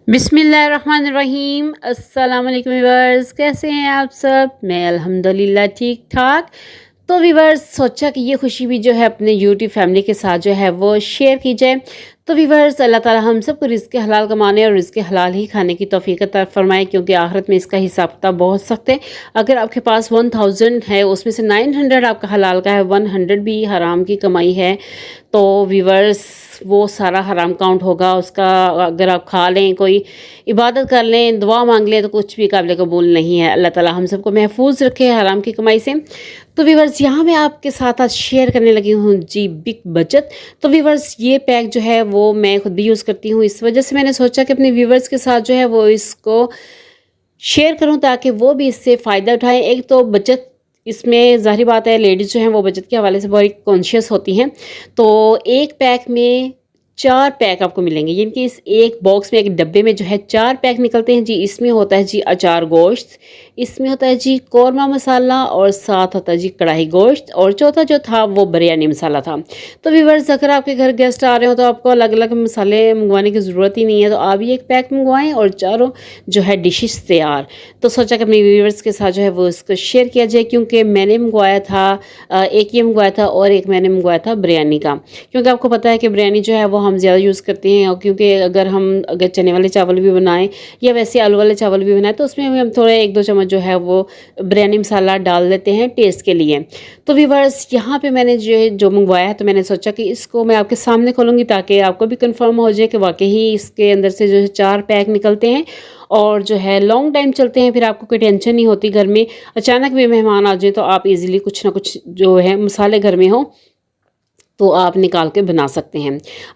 बिस्मिल्लाहिर्रहमानिर्रहीम। अस्सलाम वालेकुम व्यूअर्स, कैसे हैं आप सब? मैं अल्हम्दुलिल्लाह ठीक ठाक। तो व्यूअर्स सोचा कि ये खुशी भी जो है अपने यूट्यूब फैमिली के साथ जो है वो शेयर की जाए। तो व्यूअर्स अल्लाह ताला हम सबको रिज़्क़ हलाल कमाने और रिज़्क़ हलाल ही खाने की तौफ़ीक अता फ़रमाए, क्योंकि आखिरत में इसका हिसाब किताब बहुत सख्त है। अगर आपके पास 1000 है, उसमें से 900 आपका हलाल का है, 100 भी हराम की कमाई है, तो व्यूअर्स वो सारा हराम काउंट होगा उसका। अगर आप खा लें, कोई इबादत कर लें, दुआ मांग लें, तो कुछ भी काबिल कबूल नहीं है। अल्लाह ताला हम सबको महफूज रखे हराम की कमाई से। तो व्यूअर्स यहाँ मैं आपके साथ आज शेयर करने लगी हूँ जी बिग बचत। तो व्यूअर्स ये पैक जो है वो मैं खुद भी यूज़ करती हूँ, इस वजह से मैंने सोचा कि अपने व्यूअर्स के साथ जो है वो इसको शेयर करूँ ताकि वो भी इससे फ़ायदा उठाएं। एक तो बचत इसमें ज़ाहिर बात है, लेडीज़ जो हैं वो बचत के हवाले से बहुत कॉन्शियस होती हैं। तो एक पैक में 4 पैक आपको मिलेंगे, यानी कि इस एक बॉक्स में, एक डब्बे में जो है 4 पैक निकलते हैं जी। इसमें होता है जी अचार गोश्त, इसमें होता है जी कौरमा मसाला, और साथ होता है जी कढ़ाई गोश्त, और चौथा जो था वो बिरयानी मसाला था। तो व्यूअर्स अगर आपके घर गेस्ट आ रहे हो तो आपको अलग अलग मसाले मंगवाने की ज़रूरत ही नहीं है, तो आप ये एक पैक मंगवाएं और चारों जो है डिशेस तैयार। तो सोचा कि अपने व्यूअर्स के साथ जो है वो इसको शेयर किया जाए, क्योंकि मैंने मंगवाया था एक ये मंगवाया था और एक मैंने मंगवाया था बिरयानी का। क्योंकि आपको पता है कि बिरयानी जो है वो हम ज़्यादा यूज़ करते हैं, और क्योंकि अगर चने वाले चावल भी बनाएं या वैसे आलू वाले चावल भी बनाएं तो उसमें हम थोड़े 1-2 चम्मच जो है वो बिरयानी मसाला डाल देते हैं टेस्ट के लिए। तो व्यूअर्स यहाँ पे मैंने जो मंगवाया है, तो मैंने सोचा कि इसको मैं आपके सामने खोलूँगी ताकि आपको भी कंफर्म हो जाए कि वाकई इसके अंदर से जो है 4 पैक निकलते हैं और जो है लॉन्ग टाइम चलते हैं। फिर आपको कोई टेंशन नहीं होती, घर में अचानक भी मेहमान आ जाए तो आप इजीली कुछ ना कुछ जो है मसाले घर में हो तो आप निकाल के बना सकते हैं।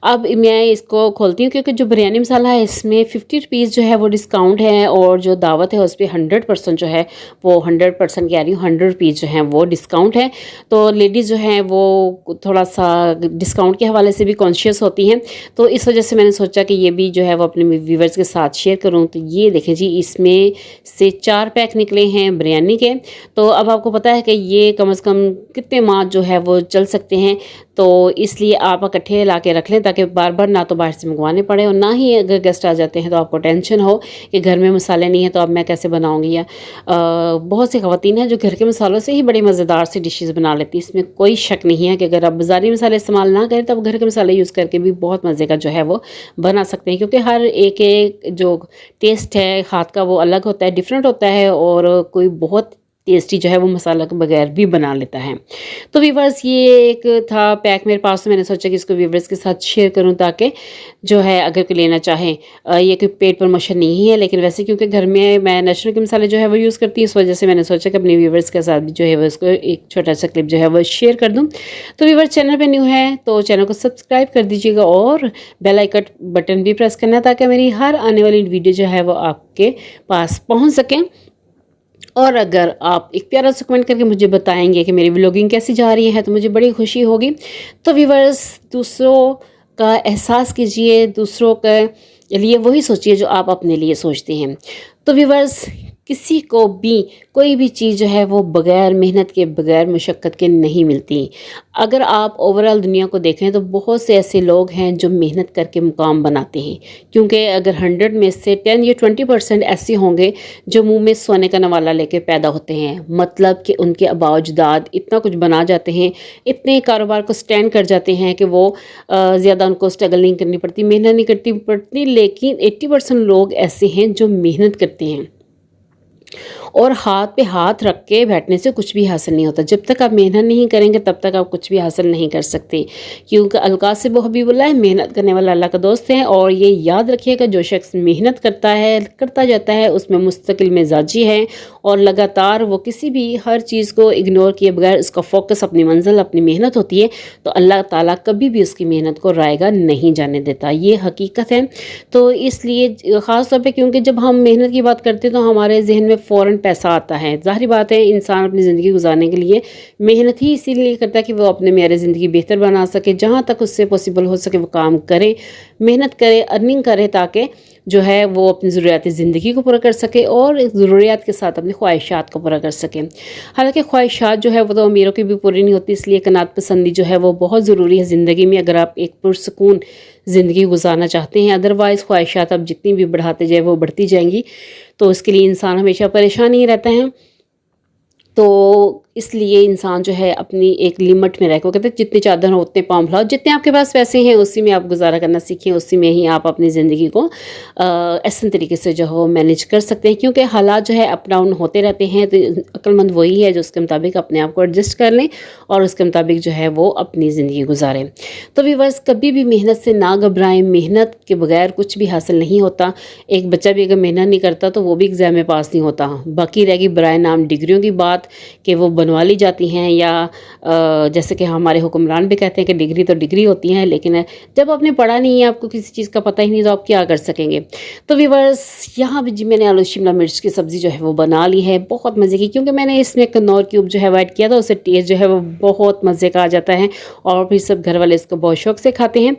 अब मैं इसको खोलती हूँ, क्योंकि जो बिरयानी मसाला है इसमें 50 रुपीज़ जो है वो डिस्काउंट है, और जो दावत है उस पर 100% जो है वो 100% कह रही हूँ, 100 रुपीज़ जो है वो डिस्काउंट है। तो लेडीज़ जो हैं वो थोड़ा सा डिस्काउंट के हवाले से भी कॉन्शियस होती हैं, तो इस वजह से मैंने सोचा कि ये भी जो है वो अपने व्यूवर्स के साथ शेयर करूँ। तो ये देखें जी, इसमें से 4 पैक निकले हैं बिरयानी के। तो अब आपको पता है कि ये कम से कम कितने माह जो है वो चल सकते हैं, तो इसलिए आप इकट्ठे ला के रख लें ताकि बार बार ना तो बाहर से मंगवाने पड़े, और ना ही अगर गेस्ट आ जाते हैं तो आपको टेंशन हो कि घर में मसाले नहीं है तो अब मैं कैसे बनाऊंगी। या बहुत सी ख़वातीन हैं जो घर के मसालों से ही बड़ी मज़ेदार सी डिशेस बना लेती हैं। इसमें कोई शक नहीं है कि अगर आप बाज़ारी मसाले इस्तेमाल ना करें तो आप घर के मसाले यूज़ करके भी बहुत मज़े का जो है वो बना सकते हैं, क्योंकि हर एक जो टेस्ट है हाथ का वो अलग होता है, डिफरेंट होता है, और कोई बहुत टेस्टी जो है वो मसाला के बगैर भी बना लेता है। तो व्यूवर्स ये एक था पैक मेरे पास, तो मैंने सोचा कि इसको व्यूवर्स के साथ शेयर करूं ताकि जो है अगर कोई लेना चाहे, ये कोई पेड प्रमोशन नहीं है, लेकिन वैसे क्योंकि घर में मैं नेचुरल के मसाले जो है वो यूज़ करती हूँ, इस वजह से मैंने सोचा कि अपने व्यूवर्स के साथ जो है वो इसको एक छोटा सा क्लिप जो है वो शेयर कर दूँ। तो व्यूवर्स चैनल पर न्यू है तो चैनल को सब्सक्राइब कर दीजिएगा और बेल आइकन बटन भी प्रेस करना, ताकि मेरी हर आने वाली वीडियो जो है वो आपके पास पहुँच सकें। और अगर आप एक प्यारा सा कमेंट करके मुझे बताएंगे कि मेरी व्लॉगिंग कैसी जा रही है तो मुझे बड़ी खुशी होगी। तो व्यूअर्स दूसरों का एहसास कीजिए, दूसरों के लिए वही सोचिए जो आप अपने लिए सोचते हैं। तो व्यूअर्स किसी को भी कोई भी चीज़ जो है वो बग़ैर मेहनत के, बग़ैर मशक्क़त के नहीं मिलती। अगर आप ओवरऑल दुनिया को देखें तो बहुत से ऐसे लोग हैं जो मेहनत करके मुकाम बनाते हैं, क्योंकि अगर 100 में से 10 या 20% ऐसे होंगे जो मुंह में सोने का नवाला लेके पैदा होते हैं, मतलब कि उनके आबाओ अजदाद इतना कुछ बना जाते हैं, इतने कारोबार को स्टैंड कर जाते हैं कि वो ज़्यादा उनको स्ट्रगल नहीं करनी पड़ती, मेहनत नहीं करती पड़ती। लेकिन 80% लोग ऐसे हैं जो मेहनत करते हैं, और हाथ पे हाथ रख के बैठने से कुछ भी हासिल नहीं होता। जब तक आप मेहनत नहीं करेंगे तब तक आप कुछ भी हासिल नहीं कर सकते, क्योंकि अलकासिब हबीबुल्लाह मेहनत करने वाला अल्लाह का दोस्त है। और ये याद रखिएगा, जो शख्स मेहनत करता जाता है उसमें मुस्तकिल मिजाजी है, और लगातार वो किसी भी हर चीज़ को इग्नोर किए बगैर उसका फोकस अपनी मंजिल, अपनी मेहनत होती है, तो अल्लाह ताला कभी भी उसकी मेहनत को रायगा नहीं जाने देता। ये हकीकत है। तो इसलिए ख़ास तौर पे क्योंकि जब हम मेहनत की बात करते हैं तो हमारे जहन में फ़ौरन पैसा आता है। ज़ाहिर बात है, इंसान अपनी ज़िंदगी गुजारने के लिए मेहनत ही इसीलिए करता है कि वो अपने मेरे ज़िंदगी बेहतर बना सके, जहाँ तक उससे पॉसिबल हो सके वो काम करे, मेहनत करे, अर्निंग करे, ताकि जो है वो अपनी ज़रूरियात ज़िंदगी को पूरा कर सके और ज़रूरियात के साथ अपनी ख्वाहिशात को पूरा कर सके। हालांकि ख्वाहिशात जो है वो तो अमीरों की भी पूरी नहीं होती, इसलिए कनात पसंदी जो है वो बहुत ज़रूरी है ज़िंदगी में। अगर आप एक पुरसकून ज़िंदगी गुजारना चाहते हैं। अदरवाइज़ ख्वाहिशात अब जितनी भी बढ़ाते जाए वो बढ़ती जाएंगी, तो उसके लिए इंसान हमेशा परेशान ही रहता है। तो इसलिए इंसान जो है अपनी एक लिमिट में रह के, कहते हैं जितनी चादर हो उतने पाँव फैलाओ, जितने आपके पास पैसे हैं उसी में आप गुजारा करना सीखें, उसी में ही आप अपनी ज़िंदगी को ऐसे तरीके से जो है वो मैनेज कर सकते हैं, क्योंकि हालात जो है अप डाउन होते रहते हैं। तो अक्लमंद वही है जो उसके मुताबिक अपने आप को एडजस्ट कर लें और उसके मुताबिक जो है वो अपनी ज़िंदगी गुजारें। तो व्यूअर्स, कभी भी मेहनत से ना घबराएं, मेहनत के बगैर कुछ भी हासिल नहीं होता। एक बच्चा भी अगर मेहनत नहीं करता तो वो भी एग्ज़ाम में पास नहीं होता। बाकी रहेगी बराए नाम डिग्रियों की बात कि वो बनवा ली जाती हैं, या जैसे कि हमारे हुक्मरान भी कहते हैं कि डिग्री तो डिग्री होती है, लेकिन जब आपने पढ़ा नहीं है, आपको किसी चीज़ का पता ही नहीं, तो आप क्या कर सकेंगे। तो व्यूअर्स, यहाँ भी जी मैंने आलू शिमला मिर्च की सब्ज़ी जो है वो बना ली है, बहुत मज़े की, क्योंकि मैंने इसमें कनौर क्यूब जो है ऐड किया था, उससे टेस्ट जो है वो बहुत मज़े का आ जाता है और फिर सब घर वाले इसको बहुत शौक से खाते हैं।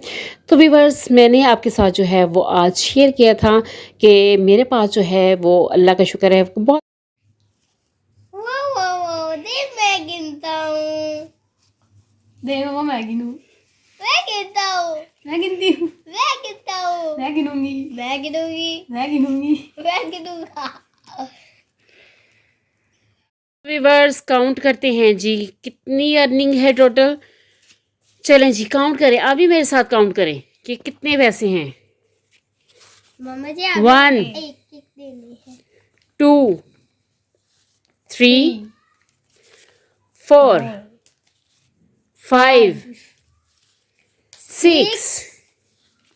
तो व्यूअर्स, मैंने आपके साथ जो है वो आज शेयर किया था कि मेरे पास जो है वो अल्लाह का शुक्र है बहुत देख मैं गिनता हूँ। देखो मैं गिनूं। मैं गिनता हूँ। मैं गिनती हूँ। मैं गिनता हूँ। मैं गिनूंगी। मैं गिनूंगी। मैं गिनूंगी। मैं गिनूंगा। व्यूअर्स, काउंट करते हैं जी कितनी अर्निंग है टोटल। चलें जी, काउंट करें, अभी मेरे साथ काउंट करें कि कितने पैसे हैं। मम्मा जी आप 1 एक देनी है। 2 3 4 5 6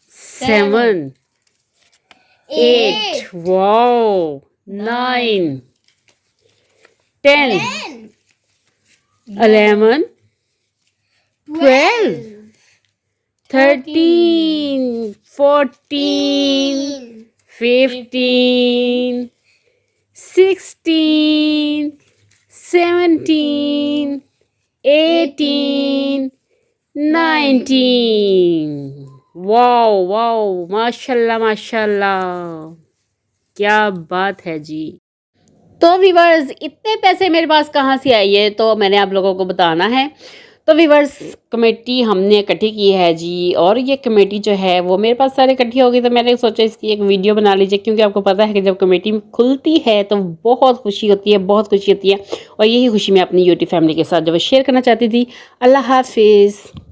7 8 wow 9 10 11 12 13 14 15 16 17 18 19 वाओ वाओ, माशाल्लाह माशाल्लाह, क्या बात है जी। तो व्यूअर्स, इतने पैसे मेरे पास कहाँ से आई है, तो मैंने आप लोगों को बताना है। तो व्यूअर्स, कमेटी हमने इकट्ठी की है जी, और ये कमेटी जो है वो मेरे पास सारी इकट्ठी हो गई, तो मैंने सोचा इसकी एक वीडियो बना लीजिए, क्योंकि आपको पता है कि जब कमेटी खुलती है तो बहुत खुशी होती है, बहुत खुशी होती है, और यही खुशी मैं अपनी यूट्यूब फैमिली के साथ जो शेयर करना चाहती थी। अल्लाह हाफिज़।